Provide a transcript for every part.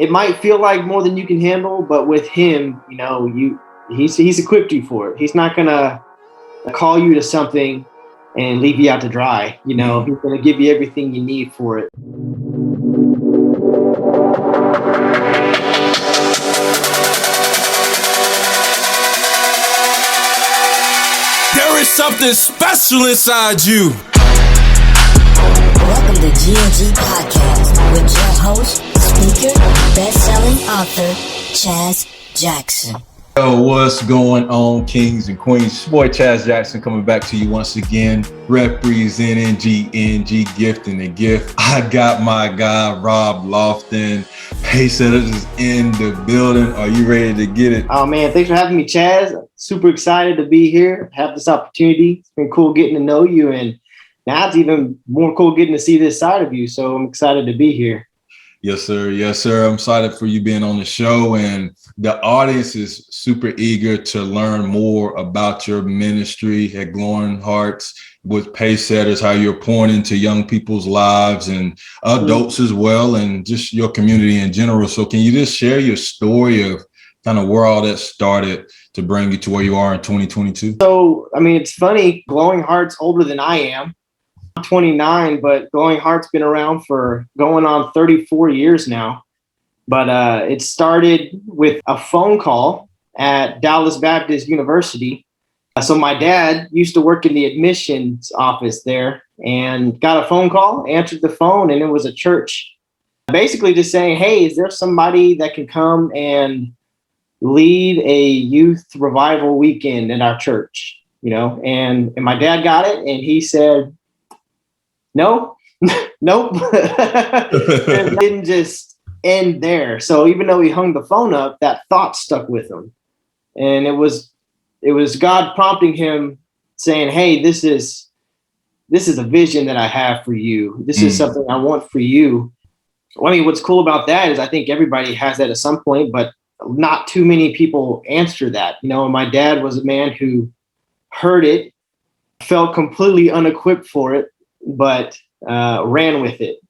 it might feel like more than you can handle, but with him, he's equipped you for it. He's not gonna call you to something and leave you out to dry. He's gonna give you everything you need for it. There is something special inside you. Welcome to GNG Podcast with your host, speaker, best-selling author, Chaz Jackson. Yo, what's going on, kings and queens? It's your boy Chaz Jackson coming back to you once again, representing GNG Gift and the Gift. I got my guy, Rob Loftin. Pacesetters is in the building. Are you ready to get it? Oh man, thanks for having me, Chaz. Super excited to be here, have this opportunity. It's been cool getting to know you, and now it's even more cool getting to see this side of you. So I'm excited to be here. Yes, sir. Yes, sir. I'm excited for you being on the show, and the audience is super eager to learn more about your ministry at Glowing Hearts with Pacesetters, how you're pouring into young people's lives and adults as well, and just your community in general. So can you just share your story of kind of where all that started to bring you to where you are in 2022? So, it's funny. Glowing Hearts older than I am. 29, but Glowing Heart's been around for going on 34 years now. But it started with a phone call at Dallas Baptist University. So my dad used to work in the admissions office there and got a phone call, answered the phone, and it was a church. Basically just saying, hey, is there somebody that can come and lead a youth revival weekend in our church? And my dad got it, and he said, no, nope. It didn't just end there. So even though he hung the phone up, that thought stuck with him. And it was God prompting him, saying, hey, this is a vision that I have for you. This is something I want for you. What's cool about that is I think everybody has that at some point, but not too many people answer that. And my dad was a man who heard it, felt completely unequipped for it, but ran with it.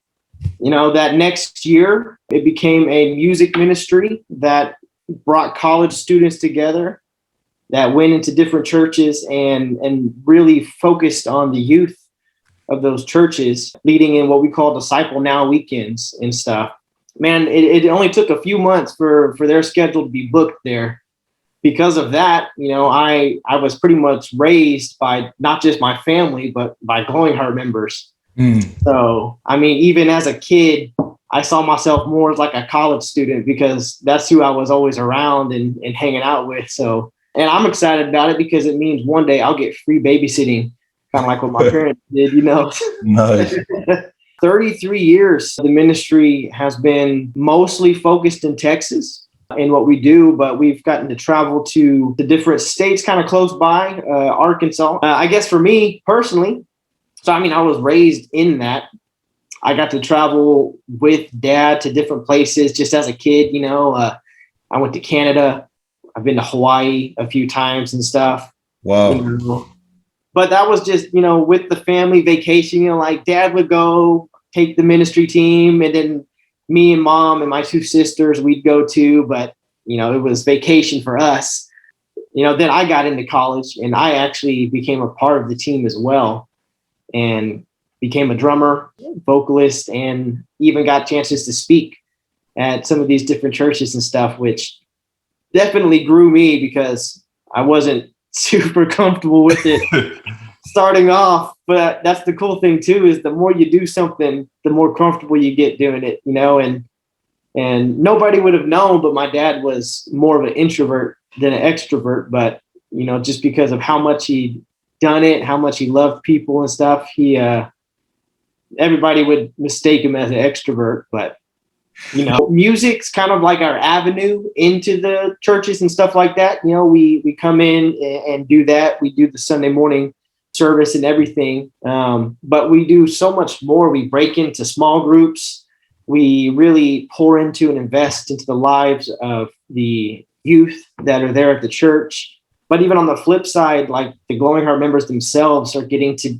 That next year, it became a music ministry that brought college students together, that went into different churches and really focused on the youth of those churches, leading in what we call Disciple Now weekends and stuff. Man, it only took a few months for their schedule to be booked there. Because of that, I was pretty much raised by not just my family, but by Glowing Heart members. So, even as a kid, I saw myself more as like a college student because that's who I was always around and hanging out with. So, and I'm excited about it because it means one day I'll get free babysitting, kind of like what my parents did, Nice. 33 years, the ministry has been mostly focused in Texas in what we do, but we've gotten to travel to the different states kind of close by, Arkansas. I guess for me personally, so I was raised in that. I got to travel with dad to different places just as a kid. I went to Canada. I've been to Hawaii a few times and stuff. Wow. But that was just, with the family vacation, like dad would go take the ministry team, and then me and mom and my two sisters, we'd go too. But, it was vacation for us. Then I got into college and I actually became a part of the team as well, and became a drummer, vocalist, and even got chances to speak at some of these different churches and stuff, which definitely grew me because I wasn't super comfortable with it starting off. But that's the cool thing too, is the more you do something, the more comfortable you get doing it, and nobody would have known, but my dad was more of an introvert than an extrovert. But, just because of how much he'd done it, how much he loved people and stuff, everybody would mistake him as an extrovert. But, music's kind of like our avenue into the churches and stuff like that. We come in and do that. We do the Sunday morning service and everything. But we do so much more. We break into small groups. We really pour into and invest into the lives of the youth that are there at the church. But even on the flip side, like the Glowing Heart members themselves are getting to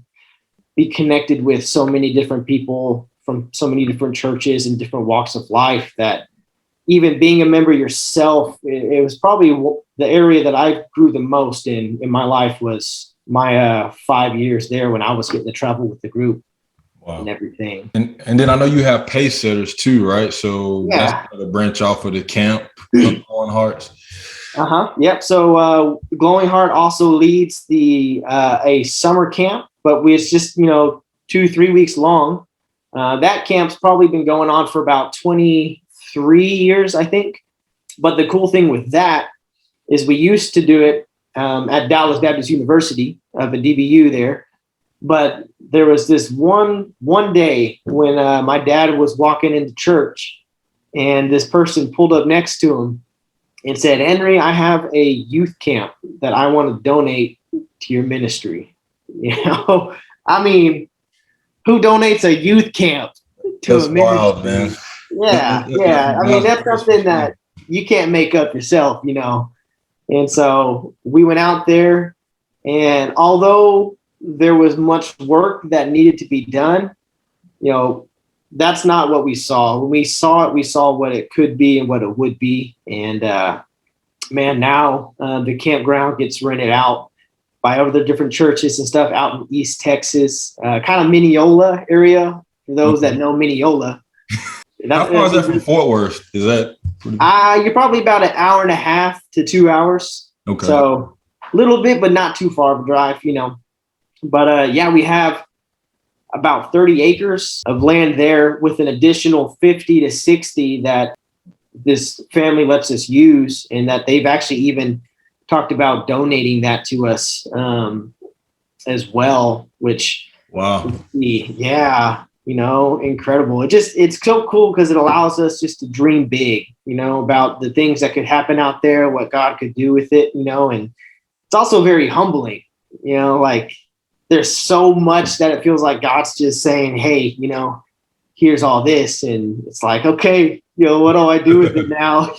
be connected with so many different people from so many different churches and different walks of life that even being a member yourself, it was probably the area that I grew the most in my life was my 5 years there when I was getting to travel with the group. Wow. And everything. And then I know you have Pacesetters too, right? So that's kind of a branch off of the camp of Glowing Hearts. Yep. So Glowing Heart also leads the a summer camp, but it's just 2-3 weeks long. That camp's probably been going on for about 23 years, I think. But the cool thing with that is we used to do it at Dallas Baptist University, the DBU there. But there was this one day when my dad was walking into church, and this person pulled up next to him and said, "Henry, I have a youth camp that I want to donate to your ministry." I mean, who donates a youth camp to that's a ministry? Wild, man. Yeah. I mean, that's something that you can't make up yourself, And so we went out there, and although there was much work that needed to be done, that's not what we saw. When we saw it, we saw what it could be and what it would be. And now the campground gets rented out by other different churches and stuff out in East Texas, kind of Mineola area. For those that know Mineola. How far is that from Fort Worth? Is that pretty? You're probably about an hour and a half to 2 hours. Okay. So a little bit, but not too far of a drive, But we have about 30 acres of land there with an additional 50 to 60 that this family lets us use, and that they've actually even talked about donating that to us as well, which incredible. It's so cool because it allows us just to dream big, about the things that could happen out there, what God could do with it, and it's also very humbling, like there's so much that it feels like God's just saying, "Hey, here's all this." And it's like, okay, what do I do with it now?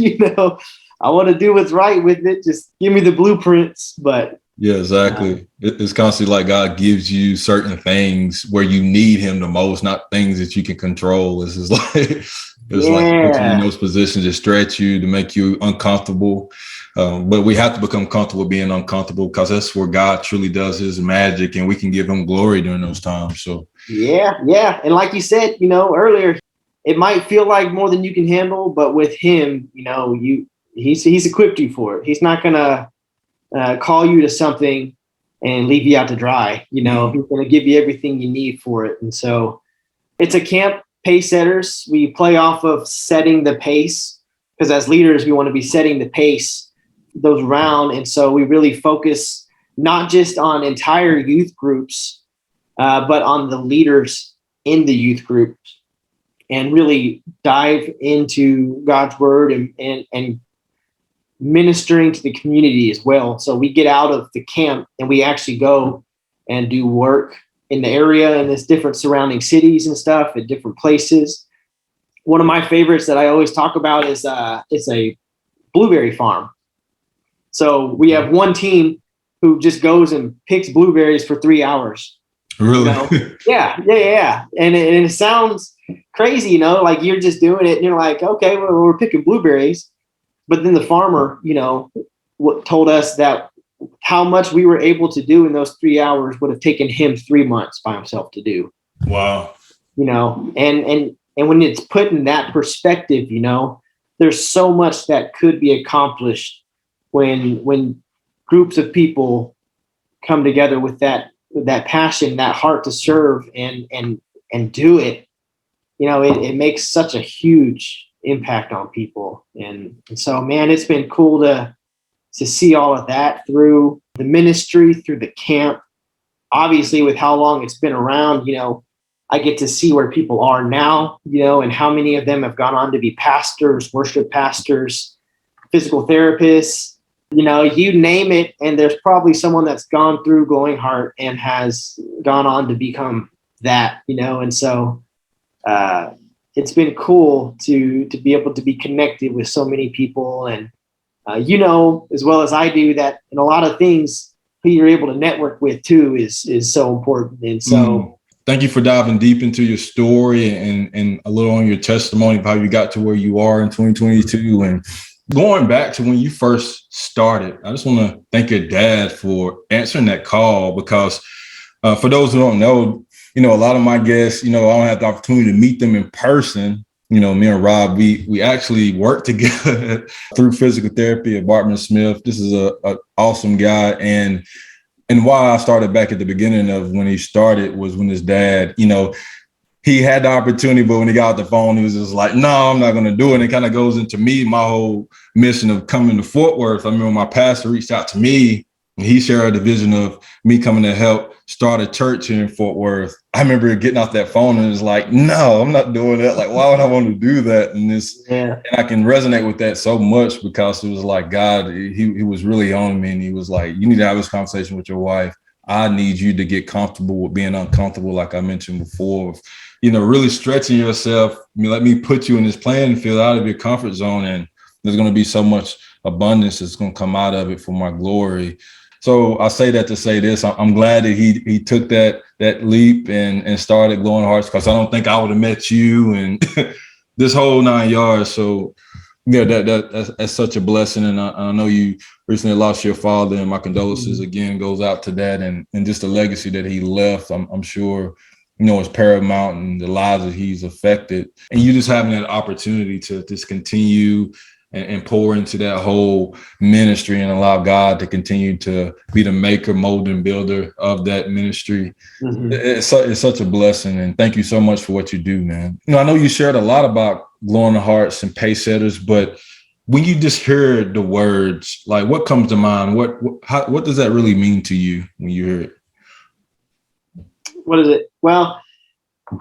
I want to do what's right with it. Just give me the blueprints. But yeah, exactly. It's constantly like God gives you certain things where you need him the most, not things that you can control. It's just like, like put you in those positions to stretch you, to make you uncomfortable. But we have to become comfortable being uncomfortable, because that's where God truly does his magic, and we can give him glory during those times. So yeah. And like you said, earlier, it might feel like more than you can handle, but with him, he's equipped you for it. He's not gonna call you to something and leave you out to dry. He's going to give you everything you need for it. And so it's a camp, Pacesetters. We play off of setting the pace, because as leaders, we want to be setting the pace those around. And so we really focus not just on entire youth groups, but on the leaders in the youth groups, and really dive into God's word and ministering to the community as well. So we get out of the camp and we actually go and do work in the area, and there's different surrounding cities and stuff at different places. One of my favorites that I always talk about is it's a blueberry farm. So we have one team who just goes and picks blueberries for 3 hours. Really? Yeah. And it sounds crazy, like you're just doing it and you're like, okay, well, we're picking blueberries. But then the farmer, told us that how much we were able to do in those 3 hours would have taken him 3 months by himself to do. Wow. And when it's put in that perspective, there's so much that could be accomplished when groups of people come together with that passion, that heart to serve and do it. It makes such a huge impact on people. And so, man, it's been cool to see all of that through the ministry, through the camp. Obviously, with how long it's been around, I get to see where people are now, and how many of them have gone on to be pastors, worship pastors, physical therapists, you name it. And there's probably someone that's gone through Glowing Heart and has gone on to become that, and so it's been cool to be able to be connected with so many people. And, as well as I do, that in a lot of things, who you're able to network with too is so important. And so Thank you for diving deep into your story and a little on your testimony of how you got to where you are in 2022. And going back to when you first started, I just want to thank your dad for answering that call, because for those who don't know, a lot of my guests, I don't have the opportunity to meet them in person. Me and Rob, we actually work together through physical therapy at Bartman Smith. This is a awesome guy. And why I started back at the beginning of when he started was when his dad, he had the opportunity, but when he got off the phone, he was just like, no, I'm not going to do it. And it kind of goes into me, my whole mission of coming to Fort Worth. I remember my pastor reached out to me and he shared the vision of me coming to help start a church here in Fort Worth. I remember getting off that phone and it was like, no, I'm not doing that. Like, why would I want to do that? And and I can resonate with that so much, because it was like God, he was really on me, and he was like, you need to have this conversation with your wife. I need you to get comfortable with being uncomfortable, like I mentioned before, really stretching yourself. Let me put you in this playing field out of your comfort zone, and there's going to be so much abundance that's going to come out of it for my glory. So I say that to say this: I'm glad that he took that leap and started Glowing Hearts, because I don't think I would have met you and this whole 9 yards. So yeah, that's such a blessing, and I know you recently lost your father, and my condolences again goes out to that, and just the legacy that he left. I'm sure is paramount in the lives that he's affected, and you just having that opportunity to just continue and pour into that whole ministry and allow God to continue to be the maker, molder, and builder of that ministry. Mm-hmm. It's such a blessing. And thank you so much for what you do, man. I know you shared a lot about Glowing Hearts and Pacesetters, but when you just hear the words, like, what comes to mind? What does that really mean to you when you hear it? What is it? Well,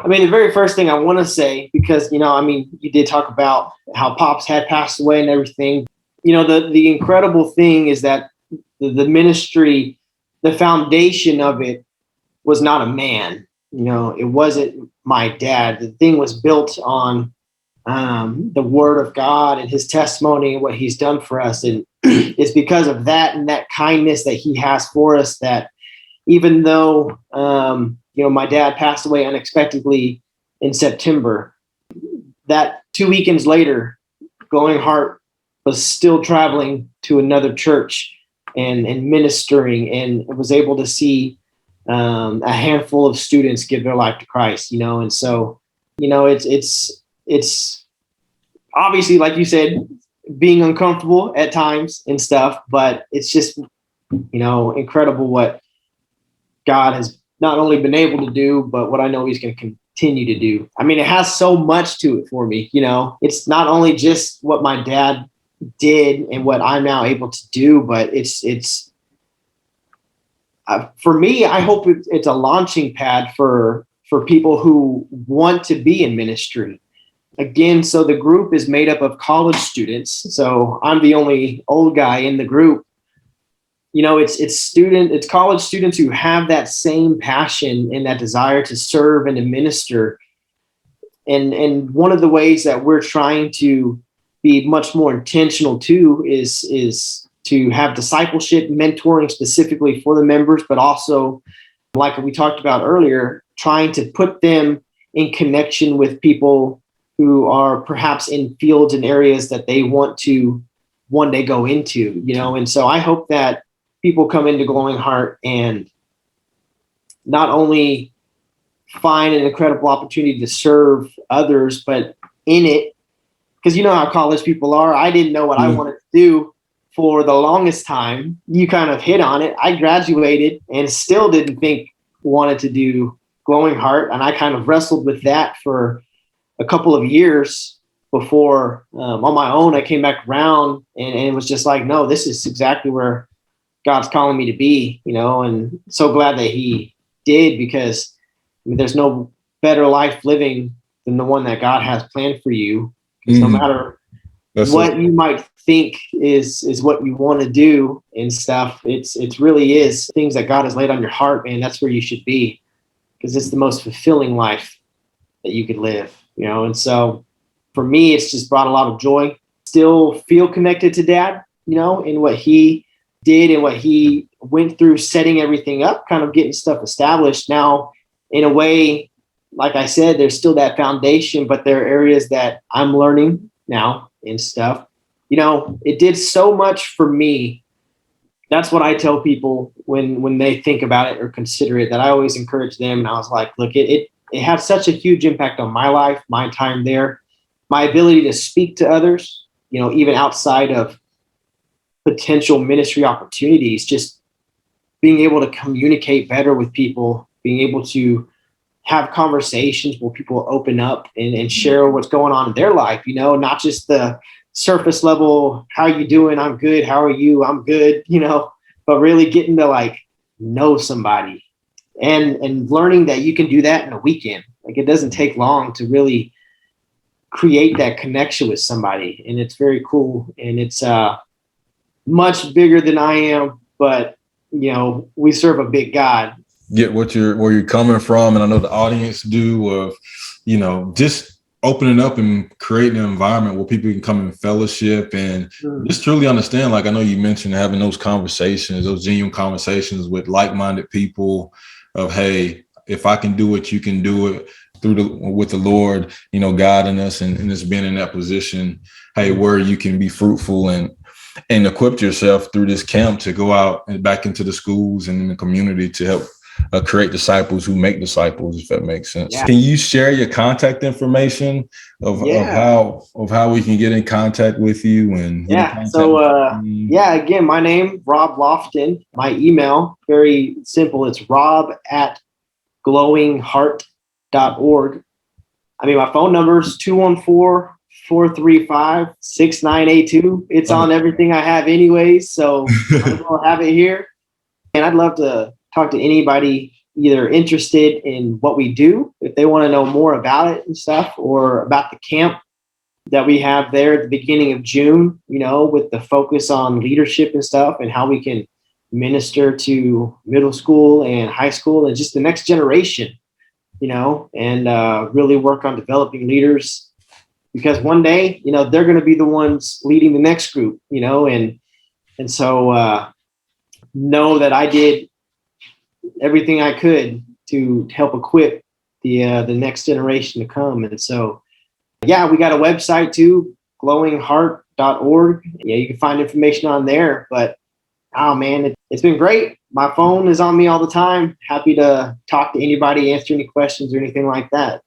the very first thing I want to say, because, you did talk about how Pops had passed away and everything. The incredible thing is that the ministry, the foundation of it was not a man. It wasn't my dad. The thing was built on the word of God and his testimony and what he's done for us. And it's because of that and that kindness that he has for us that even though, my dad passed away unexpectedly in September, that 2 weekends later, Glowing Heart was still traveling to another church and ministering, and was able to see a handful of students give their life to Christ, and so, it's obviously, like you said, being uncomfortable at times and stuff, but it's just, incredible what God has not only been able to do, but what I know he's going to continue to do. It has so much to it for me. It's not only just what my dad did and what I'm now able to do, but it's for me, I hope it's a launching pad for people who want to be in ministry. Again, so the group is made up of college students. So I'm the only old guy in the group. It's college students who have that same passion and that desire to serve and to minister. And one of the ways that we're trying to be much more intentional too is to have discipleship, mentoring specifically for the members, but also, like we talked about earlier, trying to put them in connection with people who are perhaps in fields and areas that they want to one day go into, and so I hope that people come into Glowing Heart and not only find an incredible opportunity to serve others, but in it, because you know how college people are. I didn't know what I wanted to do for the longest time. You kind of hit on it. I graduated and still didn't think wanted to do Glowing Heart. And I kind of wrestled with that for a couple of years before on my own, I came back around and it was just like, no, this is exactly where God's calling me to be, and so glad that he did, because there's no better life living than the one that God has planned for you. No matter what you might think is what you want to do and stuff, it's really is things that God has laid on your heart, man. That's where you should be, because it's the most fulfilling life that you could live, and so for me, it's just brought a lot of joy. Still feel connected to Dad, in what he did and what he went through setting everything up, kind of getting stuff established. Now in a way, like I said, there's still that foundation, but there are areas that I'm learning now and stuff. It did so much for me. That's what I tell people when they think about it or consider it, that I always encourage them. And I was like, look, it had such a huge impact on my life, my time there, my ability to speak to others, even outside of potential ministry opportunities, just being able to communicate better with people, being able to have conversations where people open up and share what's going on in their life, not just the surface level, how you doing? I'm good. How are you? I'm good, but really getting to know somebody and learning that you can do that in a weekend. Like, it doesn't take long to really create that connection with somebody. And it's very cool. And it's much bigger than I am, but we serve a big God. Get where you're coming from. And I know the audience do, of, just opening up and creating an environment where people can come in fellowship and just truly understand. Like, I know you mentioned having those conversations, those genuine conversations with like-minded people of, hey, if I can do it, you can do it, with the Lord, guiding us and just being in that position, hey, where you can be fruitful and equip yourself through this camp to go out and back into the schools and in the community to help create disciples who make disciples, if that makes sense. Yeah. Can you share your contact information of how we can get in contact with you? And again, my name, Rob Loftin. My email, very simple. It's rob@glowingheart.org. My phone number is 214-435-6982. It's on everything I have anyways, so I'll have it here. And I'd love to talk to anybody either interested in what we do, if they want to know more about it and stuff, or about the camp that we have there at the beginning of June, with the focus on leadership and stuff and how we can minister to middle school and high school and just the next generation, and really work on developing leaders, because one day, they're going to be the ones leading the next group, and so know that I did everything I could to help equip the next generation to come. And so, we got a website too, glowingheart.org. You can find information on there, but it's been great. My phone is on me all the time. Happy to talk to anybody, answer any questions or anything like that.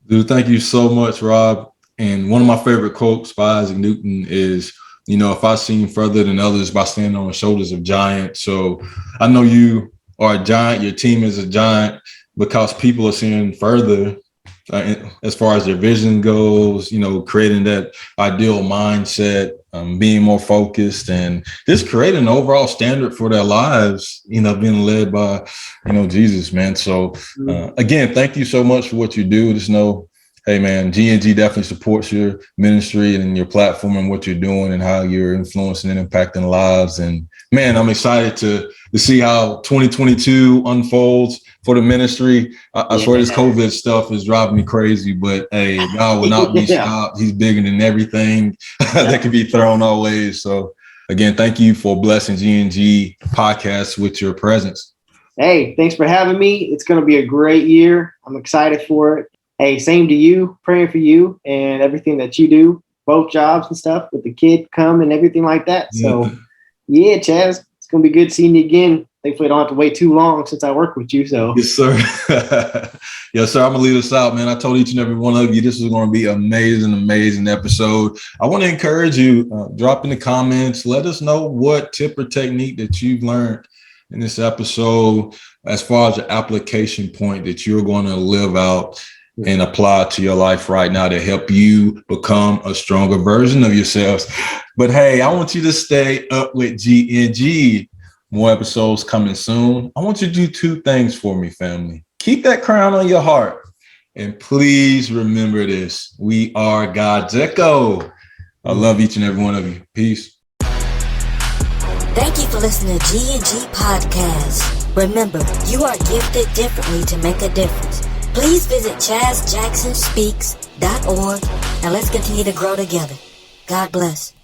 Dude, thank you so much, Rob. And one of my favorite quotes by Isaac Newton is, if I seen further than others by standing on the shoulders of giants. So I know you are a giant. Your team is a giant because people are seeing further as far as their vision goes, creating that ideal mindset, being more focused and just creating an overall standard for their lives, being led by, Jesus, man. So again, thank you so much for what you do. Just know, hey, man, GNG definitely supports your ministry and your platform and what you're doing and how you're influencing and impacting lives. And, man, I'm excited to see how 2022 unfolds for the ministry. I swear this COVID stuff is driving me crazy, but, hey, God will not be stopped. He's bigger than everything that can be thrown our ways. So, again, thank you for blessing GNG podcast with your presence. Hey, thanks for having me. It's going to be a great year. I'm excited for it. Hey, same to you, praying for you and everything that you do, both jobs and stuff with the kid come and everything like that. So, Chaz, it's going to be good seeing you again. Thankfully, I don't have to wait too long since I work with you. So, yes, sir. Yes, sir. I'm going to lead us out, man. I told each and every one of you this is going to be an amazing episode. I want to encourage you, drop in the comments. Let us know what tip or technique that you've learned in this episode as far as the application point that you're going to live out and apply to your life right now to help you become a stronger version of yourselves. But hey, I want you to stay up with GNG. More episodes coming soon. I want you to do two things for me, family. Keep that crown on your heart. And please remember this. We are God's echo. I love each and every one of you. Peace. Thank you for listening to GNG Podcast. Remember, you are gifted differently to make a difference. Please visit ChazJacksonSpeaks.org and let's continue to grow together. God bless.